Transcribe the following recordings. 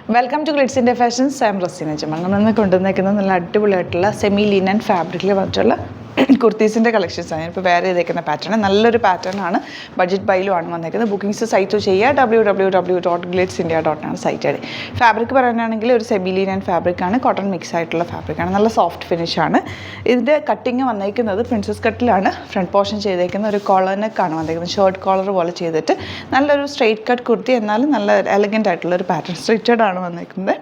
Welcome to Glitz India Fashions. I am Rasina Jamal. We are going to make semi-linen fabric കുർത്തീസിൻ്റെ കളക്ഷൻസാണ്. ഞാനിപ്പോൾ വേറെ ചെയ്തേക്കുന്ന pattern നല്ലൊരു pattern ആണ്. Budget ബൈയിലുമാണ് വന്നേക്കുന്നത്. Bookings site ചെയ്യുക www.glitzindia.in ആണ് സൈറ്റ് ഐ ഡി. ഫാബ്രിക് പറയാനാണെങ്കിൽ ഒരു സെമി-ലീനൻ ഫാബ്രിക്കാണ്, കോട്ടൺ മിക്സ് ആയിട്ടുള്ള ഫാബ്രിക്കാണ്, നല്ല സോഫ്റ്റ് ഫിനിഷാണ്. ഇതിൻ്റെ കട്ടിങ് വന്നേക്കുന്നത് പ്രിൻസസ് കട്ടിലാണ്. ഫ്രണ്ട് പോർഷൻ ചെയ്തേക്കുന്ന ഒരു കോളർ നെക്കാണ് വന്നേക്കുന്നത്, ഷർട്ട് കോളർ പോലെ ചെയ്തിട്ട് നല്ലൊരു സ്ട്രെയിറ്റ് കട്ട് കുർത്തി, എന്നാലും നല്ല എലഗൻ്റ് ആയിട്ടുള്ളൊരു പാറ്റേൺ സ്ട്രിച്ചഡ് ആണ് വന്നേക്കുന്നത്.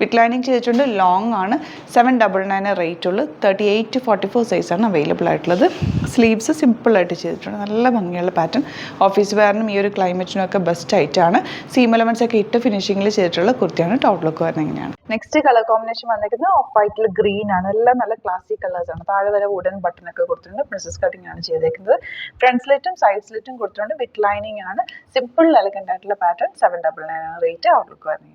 വിത്ത് ലൈനിങ് ചെയ്തിട്ടുണ്ട്. ലോങ് ആണ്. 799 റേറ്റ് ഉള്ളൂ. 38 to 44 സൈസാണ് അവൈലബിൾ ആയിട്ടുള്ളത്. സ്ലീവ്സ് സിമ്പിളായിട്ട് ചെയ്തിട്ടുണ്ട്. നല്ല ഭംഗിയുള്ള പാറ്റേൺ. ഓഫീസ് വെയറിനും ഈ ഒരു ക്ലൈമറ്റിനും ഒക്കെ ബെസ്റ്റ് ആയിട്ടാണ്. സീം എലമെൻറ്റ്സ് ഒക്കെ ഇട്ട് ഫിനിഷിങ്ങിൽ ചെയ്തിട്ടുള്ള കുർത്തിയാണ്. ടോപ്പ് ലുക്ക് വരുന്നത് എങ്ങനെയാണ്. നെക്സ്റ്റ് കളർ കോമ്പിനേഷൻ വന്നിരിക്കുന്നത് ഓഫ് വൈറ്റിൽ ഗ്രീൻ ആണ്. എല്ലാം നല്ല ക്ലാസിക് കളേഴ്സാണ്. താഴെ വരെ വുഡൻ ബട്ടൺ ഒക്കെ കൊടുത്തിട്ടുണ്ട്. പ്രിൻസസ് കട്ടിംഗ് ആണ് ചെയ്തേക്കുന്നത്. ഫ്രണ്ട് സ്ലിറ്റും സൈഡ് സ്ലിറ്റും കൊടുത്തിട്ടുണ്ട്. വിത്ത് ലൈനിങ് ആണ്. സിമ്പിൾ എലഗൻ്റ് ആയിട്ടുള്ള പാറ്റേൺ. 799 റേറ്റ്. ഔട്ട് ലുക്ക് വരുന്നത്.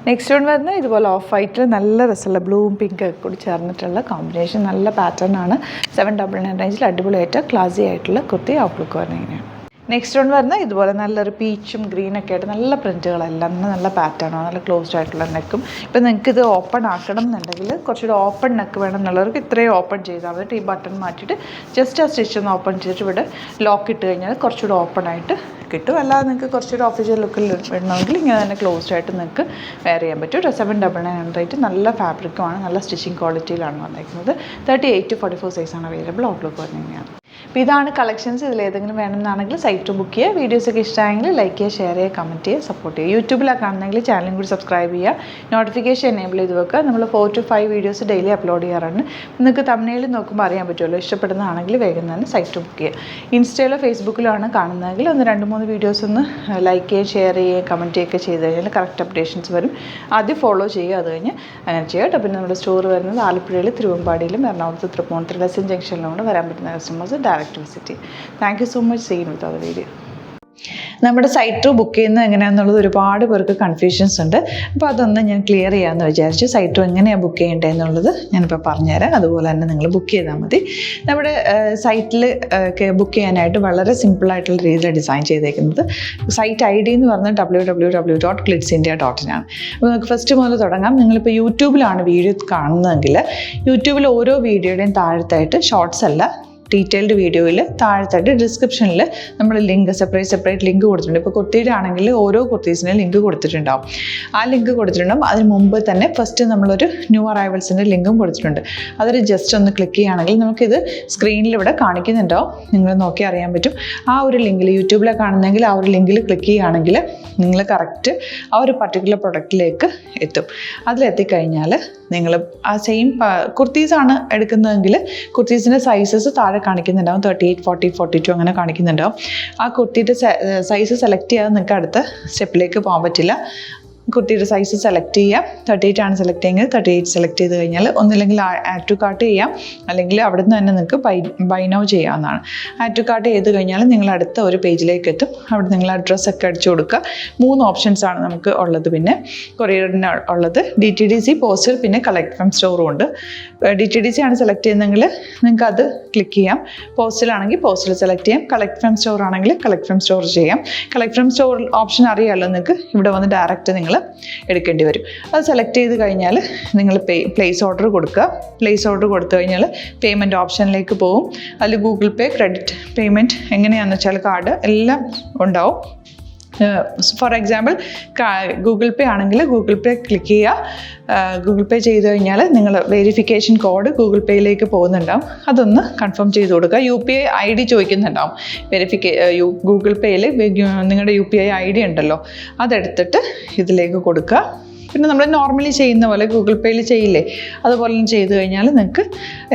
നെക്സ്റ്റ് വൺ വരുന്നത് ഇതുപോലെ ഓഫ് വൈറ്റിൽ നല്ല രസമുള്ള ബ്ലൂവും പിങ്ക് ഒക്കെ കൂടി ചേർന്നിട്ടുള്ള കോമ്പിനേഷൻ. നല്ല പാറ്റേൺ ആണ്. 799 റേഞ്ചിൽ അടിപൊളിയായിട്ട് ക്ലാസി ആയിട്ടുള്ള കുർത്തി. ഔട്ട്ലുക്ക് വരുന്നത് ഇങ്ങനെയാണ്. നെക്സ്റ്റ് വൺ വരുന്നത് ഇതുപോലെ നല്ലൊരു പീച്ചും ഗ്രീനൊക്കെ ആയിട്ട് നല്ല പ്രിൻറ്റുകളെല്ലാം നല്ല പാറ്റേണാണ്. നല്ല ക്ലോസ്ഡ് ആയിട്ടുള്ള നെക്കും. ഇപ്പം നിങ്ങൾക്ക് ഇത് ഓപ്പൺ ആക്കണം എന്നുണ്ടെങ്കിൽ കുറച്ചുകൂടി ഓപ്പൺ നെക്ക് വേണം എന്നുള്ളവർക്ക് ഇത്രയും ഓപ്പൺ ചെയ്താൽ മതി. ഈ ബട്ടൺ മാറ്റിയിട്ട് ജസ്റ്റ് ആ സ്റ്റിച്ച് ഒന്ന് ഓപ്പൺ ചെയ്തിട്ട് ഇവിടെ ലോക്ക് ഇട്ട് കഴിഞ്ഞാൽ കുറച്ചുകൂടി ഓപ്പൺ ആയിട്ട് കിട്ടും. അല്ലാതെ നിങ്ങൾക്ക് കുറച്ചൊരു ഓഫീഷ്യൽ ലുക്കിൽ ഇടണമെങ്കിൽ ഇങ്ങനെ തന്നെ ക്ലോസ്ഡ് ആയിട്ട് നിങ്ങൾക്ക് വെയർ ചെയ്യാൻ പറ്റും. 799 റേറ്റ്. നല്ല ഫാബ്രിക്കുമാണ്, നല്ല സ്റ്റിച്ചിങ് ക്വാളിറ്റിയിലാണ് വന്നിരിക്കുന്നത്. 38 to 44 സൈസാണ് അവൈലബിൾ. ഔട്ട്ലുക്ക് വരുന്നതാണ്. അപ്പോൾ ഇതാണ് കളക്ഷൻസ്. ഇതിലേതെങ്കിലും വേണമെന്നാണെങ്കിൽ സൈറ്റ് ബുക്ക് ചെയ്യുക. വീഡിയോസൊക്കെ ഇഷ്ടമായെങ്കിൽ ലൈക്ക് ചെയ്യുക, ഷെയർ ചെയ്യുക, കമൻറ്റ് ചെയ്യുക, സപ്പോർട്ട് ചെയ്യുക. യൂട്യൂബിലാണ് കാണുന്നെങ്കിൽ ചാനലും കൂടി സബ്സ്ക്രൈബ് ചെയ്യുക. നോട്ടിഫിക്കേഷൻ എനേബിൾ ചെയ്ത് വെക്കുക. നമ്മൾ 4 to 5 വീഡിയോസ് ഡെയിലി അപ്ലോഡ് ചെയ്യാറുണ്ട്. നിങ്ങൾക്ക് തമ്മിൽ നോക്കുമ്പോൾ അറിയാൻ പറ്റുമല്ലോ. ഇഷ്ടപ്പെടുന്നതാണെങ്കിൽ വേഗം തന്നെ സൈറ്റ് ബുക്ക് ചെയ്യുക. ഇൻസ്റ്റയിലോ ഫേസ്ബുക്കിലോ ആണ് കാണുന്നതെങ്കിൽ 1-2-3 വീഡിയോസ് ഒന്ന് ലൈക്ക് ചെയ്യുക, ഷെയർ ചെയ്യുക, കമൻറ്റ് ചെയ്യുക ചെയ്ത് കഴിഞ്ഞാൽ കറക്റ്റ് അപ്ഡേഷൻസ് വരും. ആദ്യം ഫോളോ ചെയ്യുക, അത് കഴിഞ്ഞ് അങ്ങനെ ചെയ്യുക കേട്ടോ. പിന്നെ നമ്മുടെ സ്റ്റോർ വരുന്നത് ആലപ്പുഴയിൽ, തിരുവമ്പാടിയിലും എറണാകുളത്ത് തൃപ്പൂണിത്തുറ ലസൻ ജംഗ്ഷനിലും വരാൻ പറ്റുന്ന കസ്റ്റമേഴ്സ് ഡയറക്റ്റ് വിസിറ്റ് ചെയ്യും. Thank you so much. See you with our video. നമ്മുടെ സൈറ്റ് ബുക്ക് ചെയ്യുന്നത് എങ്ങനെയാണെന്നുള്ളത് ഒരുപാട് പേർക്ക് കൺഫ്യൂഷൻസ് ഉണ്ട്. അപ്പോൾ അതൊന്ന് ഞാൻ ക്ലിയർ ചെയ്യാമെന്ന് വിചാരിച്ചു. സൈറ്റ് എങ്ങനെയാണ് ബുക്ക് ചെയ്യേണ്ടത് എന്നുള്ളത് ഞാനിപ്പോൾ പറഞ്ഞുതരാം. അതുപോലെ തന്നെ നിങ്ങൾ ബുക്ക് ചെയ്താൽ മതി. നമ്മുടെ സൈറ്റിൽ ബുക്ക് ചെയ്യാനായിട്ട് വളരെ സിമ്പിളായിട്ടുള്ള രീതിയിൽ ഡിസൈൻ ചെയ്തേക്കുന്നത്. സൈറ്റ് ഐ ഡി എന്ന് പറഞ്ഞാൽ www.glitzindia.in ആണ്. അപ്പോൾ നമുക്ക് ഫസ്റ്റ് മുതൽ തുടങ്ങാം. നിങ്ങളിപ്പോൾ യൂട്യൂബിലാണ് വീഡിയോ കാണുന്നതെങ്കിൽ യൂട്യൂബിൽ ഓരോ വീഡിയോയുടെയും താഴത്തായിട്ട് ഷോർട്സ് അല്ല, ഡീറ്റെയിൽഡ് വീഡിയോയിൽ താഴത്തായിട്ട് ഡിസ്ക്രിപ്ഷനിൽ നമ്മൾ ലിങ്ക് സെപ്പറേറ്റ് ലിങ്ക് കൊടുത്തിട്ടുണ്ട്. ഇപ്പോൾ കുർത്തിയുടെ ആണെങ്കിൽ ഓരോ കുർത്തീസിനും ലിങ്ക് കൊടുത്തിട്ടുണ്ടാവും. ആ ലിങ്ക് കൊടുത്തിട്ടുണ്ടാവും. അതിന് മുമ്പ് തന്നെ ഫസ്റ്റ് നമ്മളൊരു ന്യൂ അറൈവൽസിൻ്റെ ലിങ്കും കൊടുത്തിട്ടുണ്ട്. അതൊരു ജസ്റ്റ് ഒന്ന് ക്ലിക്ക് ചെയ്യുകയാണെങ്കിൽ നമുക്കിത് സ്ക്രീനിൽ ഇവിടെ കാണിക്കുന്നുണ്ടാവും. നിങ്ങൾ നോക്കി അറിയാൻ പറ്റും. ആ ഒരു ലിങ്കിൽ യൂട്യൂബിലെ കാണുന്നെങ്കിൽ ആ ഒരു ലിങ്കിൽ ക്ലിക്ക് ചെയ്യുകയാണെങ്കിൽ നിങ്ങൾ കറക്റ്റ് ആ ഒരു പർട്ടിക്കുലർ പ്രൊഡക്റ്റിലേക്ക് എത്തും. അതിലെത്തിക്കഴിഞ്ഞാൽ നിങ്ങൾ ആ സെയിം കുർത്തീസാണ് എടുക്കുന്നതെങ്കിൽ കുർത്തീസിൻ്റെ സൈസസ് താഴെ കാണിക്കുന്നുണ്ടാവും. 38, 40, 42 അങ്ങനെ കാണിക്കുന്നുണ്ടാവും. ആ കുർത്തിയുടെ സൈസ് സെലക്ട് ചെയ്യാതെ നിങ്ങൾക്ക് അടുത്ത സ്റ്റെപ്പിലേക്ക് പോകാൻ പറ്റില്ല. കുർത്തിയുടെ സൈസ് സെലക്ട് ചെയ്യാം. 38 ആണ് സെലക്ട് ചെയ്യുന്നത്. 38 സെലക്ട് ചെയ്ത് കഴിഞ്ഞാൽ ഒന്നില്ലെങ്കിൽ ആഡ് ടു കാർട്ട് ചെയ്യാം, അല്ലെങ്കിൽ അവിടെ നിന്ന് തന്നെ നിങ്ങൾക്ക് ബൈ നൗ ചെയ്യാവുന്നതാണ്. ആഡ് ടു കാർട്ട് ചെയ്ത് കഴിഞ്ഞാൽ നിങ്ങൾ അടുത്ത ഒരു പേജിലേക്ക് എത്തും. അവിടെ നിങ്ങൾ അഡ്രസ്സൊക്കെ അടിച്ചു കൊടുക്കുക. 3 ഓപ്ഷൻസ് ആണ് നമുക്ക് ഉള്ളത്. പിന്നെ കൊറിയറിന് ഉള്ളത് DTDC, പോസ്റ്റൽ, പിന്നെ കളക്ട് ഫ്രം സ്റ്റോറും ഉണ്ട്. DTDC ആണ് സെലക്ട് ചെയ്യുന്നതെങ്കിൽ നിങ്ങൾക്ക് അത് ക്ലിക്ക് ചെയ്യാം. പോസ്റ്റലാണെങ്കിൽ പോസ്റ്റൽ സെലക്ട് ചെയ്യാം. കളക്ട് ഫ്രം സ്റ്റോർ ആണെങ്കിൽ കളക്ട് ഫ്രം സ്റ്റോർ ചെയ്യാം. കളക്ട് ഫ്രം സ്റ്റോർ ഓപ്ഷൻ അറിയാമല്ലോ നിങ്ങൾക്ക്. ഇവിടെ വന്ന് ഡയറക്റ്റ് നിങ്ങൾ എടുക്കേണ്ടി വരും. അത് സെലക്ട് ചെയ്ത് കഴിഞ്ഞാൽ നിങ്ങൾ പ്ലേസ് ഓർഡർ കൊടുക്കുക. പ്ലേസ് ഓർഡർ കൊടുത്തു കഴിഞ്ഞാൽ പേയ്മെൻറ്റ് ഓപ്ഷനിലേക്ക് പോകും. അതിൽ ഗൂഗിൾ പേ, ക്രെഡിറ്റ് പേയ്മെൻറ്റ് എങ്ങനെയാണെന്ന് വെച്ചാൽ കാർഡ് എല്ലാം ഉണ്ടാവും. ഫോർ എക്സാമ്പിൾ ഗൂഗിൾ പേ ആണെങ്കിൽ ഗൂഗിൾ പേ ക്ലിക്ക് ചെയ്യുക. ഗൂഗിൾ പേ ചെയ്ത് കഴിഞ്ഞാൽ നിങ്ങൾ വെരിഫിക്കേഷൻ കോഡ് ഗൂഗിൾ പേയിലേക്ക് പോകുന്നുണ്ടാവും. അതൊന്ന് കൺഫേം ചെയ്ത് കൊടുക്കുക. UPI ID ചോദിക്കുന്നുണ്ടാവും. ഗൂഗിൾ പേയിൽ നിങ്ങളുടെ UPI ID ഉണ്ടല്ലോ, അതെടുത്തിട്ട് ഇതിലേക്ക് കൊടുക്കുക. പിന്നെ നമ്മൾ നോർമലി ചെയ്യുന്ന പോലെ ഗൂഗിൾ പേയിൽ ചെയ്യില്ലേ, അതുപോലെ ചെയ്ത് കഴിഞ്ഞാൽ നിങ്ങൾക്ക്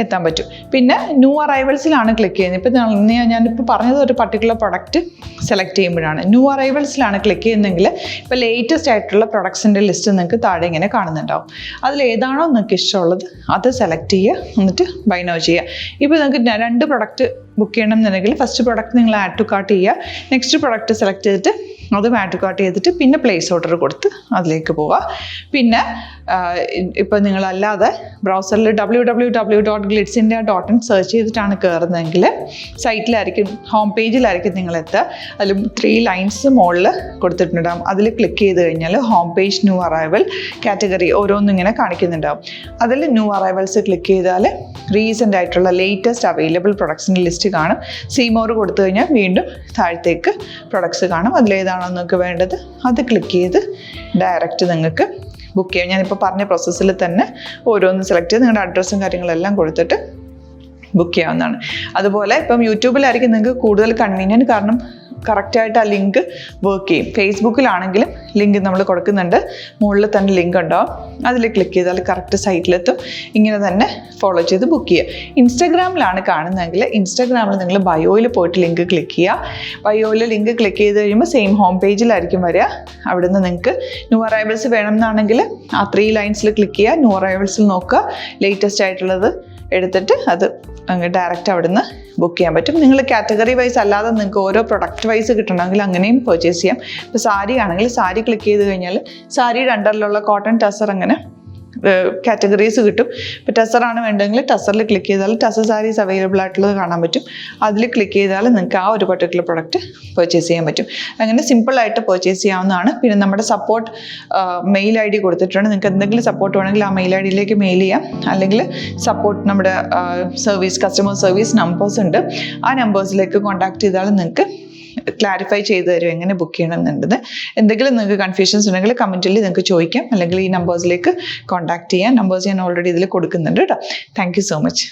എത്താൻ പറ്റും. പിന്നെ ന്യൂ അറൈവൽസിലാണ് ക്ലിക്ക് ചെയ്യുന്നത്. ഇപ്പോൾ ഞാനിപ്പോൾ പറഞ്ഞത് ഒരു പർട്ടിക്കുലർ പ്രൊഡക്റ്റ് സെലക്ട് ചെയ്യുമ്പോഴാണ്. ന്യൂ അറൈവൽസിലാണ് ക്ലിക്ക് ചെയ്യുന്നതെങ്കിൽ ഇപ്പോൾ ലേറ്റസ്റ്റ് ആയിട്ടുള്ള പ്രൊഡക്ട്സിൻ്റെ ലിസ്റ്റ് നിങ്ങൾക്ക് താഴെ ഇങ്ങനെ കാണുന്നുണ്ടാവും. അതിലേതാണോ നിങ്ങൾക്ക് ഇഷ്ടമുള്ളത് അത് സെലക്ട് ചെയ്യുക, എന്നിട്ട് ബൈ നൗ ചെയ്യുക. ഇപ്പോൾ നിങ്ങൾക്ക് 2 പ്രൊഡക്റ്റ് ബുക്ക് ചെയ്യണം എന്നുണ്ടെങ്കിൽ ഫസ്റ്റ് പ്രൊഡക്റ്റ് നിങ്ങൾ ആഡ് ടു കാർട്ട് ചെയ്യുക. നെക്സ്റ്റ് പ്രൊഡക്റ്റ് സെലക്ട് ചെയ്തിട്ട് അത് ആഡ് ടു കാർട്ട് ചെയ്തിട്ട് പിന്നെ പ്ലേസ് ഓർഡർ കൊടുത്ത് അതിലേക്ക് പോവുക. പിന്നെ ഇപ്പോൾ നിങ്ങളല്ലാതെ ബ്രൗസറിൽ www.glitzindia.in സെർച്ച് ചെയ്തിട്ടാണ് കയറുന്നതെങ്കിൽ സൈറ്റിലായിരിക്കും, ഹോം പേജിലായിരിക്കും നിങ്ങളെത്തുക. അതിൽ 3 ലൈൻസ് മുകളിൽ കൊടുത്തിട്ടുണ്ടാകും. അതിൽ ക്ലിക്ക് ചെയ്ത് കഴിഞ്ഞാൽ home page new arrival category ഓരോന്നും ഇങ്ങനെ കാണിക്കുന്നുണ്ടാവും. അതിൽ ന്യൂ അറൈവൽസ് ക്ലിക്ക് ചെയ്താൽ റീസെൻ്റ് ആയിട്ടുള്ള ലേറ്റസ്റ്റ് അവൈലബിൾ പ്രൊഡക്ട്സിൻ്റെ ലിസ്റ്റ് കാണും. സീമോർ കൊടുത്തു കഴിഞ്ഞാൽ വീണ്ടും താഴത്തേക്ക് പ്രൊഡക്ട്സ് കാണും. അതിലേതാണോ നിങ്ങൾക്ക് വേണ്ടത് അത് ക്ലിക്ക് ചെയ്ത് ഡയറക്റ്റ് നിങ്ങൾക്ക് ബുക്ക് ചെയ്യാം. ഞാനിപ്പോൾ പറഞ്ഞ പ്രോസസ്സിൽ തന്നെ ഓരോന്ന് സെലക്ട് ചെയ്ത് നിങ്ങളുടെ അഡ്രസ്സും കാര്യങ്ങളെല്ലാം കൊടുത്തിട്ട് ബുക്ക് ചെയ്യാവുന്നതാണ്. അതുപോലെ ഇപ്പം യൂട്യൂബിലായിരിക്കും നിങ്ങൾക്ക് കൂടുതൽ കൺവീനിയൻറ്റ്, കാരണം കറക്റ്റായിട്ട് ആ ലിങ്ക് വർക്ക് ചെയ്യും. ഫേസ്ബുക്കിലാണെങ്കിലും ലിങ്ക് നമ്മൾ കൊടുക്കുന്നുണ്ട്, മുകളിൽ തന്നെ ലിങ്ക് ഉണ്ടാവും. അതിൽ ക്ലിക്ക് ചെയ്താൽ കറക്റ്റ് സൈറ്റിലെത്തും. ഇങ്ങനെ തന്നെ ഫോളോ ചെയ്ത് ബുക്ക് ചെയ്യുക. ഇൻസ്റ്റാഗ്രാമിലാണ് കാണുന്നതെങ്കിൽ ഇൻസ്റ്റാഗ്രാമിൽ നിങ്ങൾ ബയോയിൽ പോയിട്ട് ലിങ്ക് ക്ലിക്ക് ചെയ്യുക. ബയോയിൽ ലിങ്ക് ക്ലിക്ക് ചെയ്ത് കഴിയുമ്പോൾ സെയിം ഹോം പേജിലായിരിക്കും വരിക. അവിടുന്ന് നിങ്ങൾക്ക് ന്യൂ അറൈവൽസ് വേണമെന്നാണെങ്കിൽ ആ 3 ലൈൻസിൽ ക്ലിക്ക് ചെയ്യുക. ന്യൂ അറൈവൽസിൽ നോക്കുക, ലേറ്റസ്റ്റ് ആയിട്ടുള്ളത് എടുത്തിട്ട് അത് അങ്ങ് ഡയറക്റ്റ് അവിടുന്ന് ബുക്ക് ചെയ്യാൻ പറ്റും. നിങ്ങൾ കാറ്റഗറി വൈസ് അല്ലാതെ നിങ്ങൾക്ക് ഓരോ പ്രൊഡക്റ്റ് വൈസ് കിട്ടണമെങ്കിൽ അങ്ങനെയും പർച്ചേസ് ചെയ്യാം. ഇപ്പോൾ സാരി ആണെങ്കിൽ സാരി ക്ലിക്ക് ചെയ്ത് കഴിഞ്ഞാൽ സാരിയുടെ അണ്ടറിലുള്ള കോട്ടൺ ടസർ അങ്ങനെ കാറ്റഗറീസ് കിട്ടും. ഇപ്പോൾ ടസറാണ് വേണ്ടതെങ്കിൽ ടസറിൽ ക്ലിക്ക് ചെയ്താൽ ടസർ സാരീസ് അവൈലബിൾ ആയിട്ടുള്ളത് കാണാൻ പറ്റും. അതിൽ ക്ലിക്ക് ചെയ്താൽ നിങ്ങൾക്ക് ആ ഒരു പർട്ടിക്കുലർ പ്രൊഡക്റ്റ് പർച്ചേസ് ചെയ്യാൻ പറ്റും. അങ്ങനെ സിമ്പിളായിട്ട് പർച്ചേസ് ചെയ്യാവുന്നതാണ്. പിന്നെ നമ്മുടെ സപ്പോർട്ട് മെയിൽ ID കൊടുത്തിട്ടുണ്ട്. നിങ്ങൾക്ക് എന്തെങ്കിലും സപ്പോർട്ട് വേണമെങ്കിൽ ആ മെയിൽ IDയിലേക്ക് മെയിൽ ചെയ്യാം. അല്ലെങ്കിൽ സപ്പോർട്ട് നമ്മുടെ കസ്റ്റമർ സർവീസ് നമ്പേഴ്സ് ഉണ്ട്. ആ നമ്പേഴ്സിലേക്ക് കോൺടാക്ട് ചെയ്താൽ നിങ്ങൾക്ക് ക്ലാരിഫൈ ചെയ്ത് തരും എങ്ങനെ ബുക്ക് ചെയ്യണം എന്നുള്ളത്. എന്തെങ്കിലും നിങ്ങൾക്ക് കൺഫ്യൂഷൻസ് ഉണ്ടെങ്കിൽ കമൻറ്റിൽ നിങ്ങൾക്ക് ചോദിക്കാം, അല്ലെങ്കിൽ ഈ നമ്പേഴ്സിലേക്ക് കോൺടാക്ട് ചെയ്യാം. നമ്പേഴ്സ് ഞാൻ ഓൾറെഡി ഇതിൽ കൊടുക്കുന്നുണ്ട് കേട്ടോ. Thank you so much.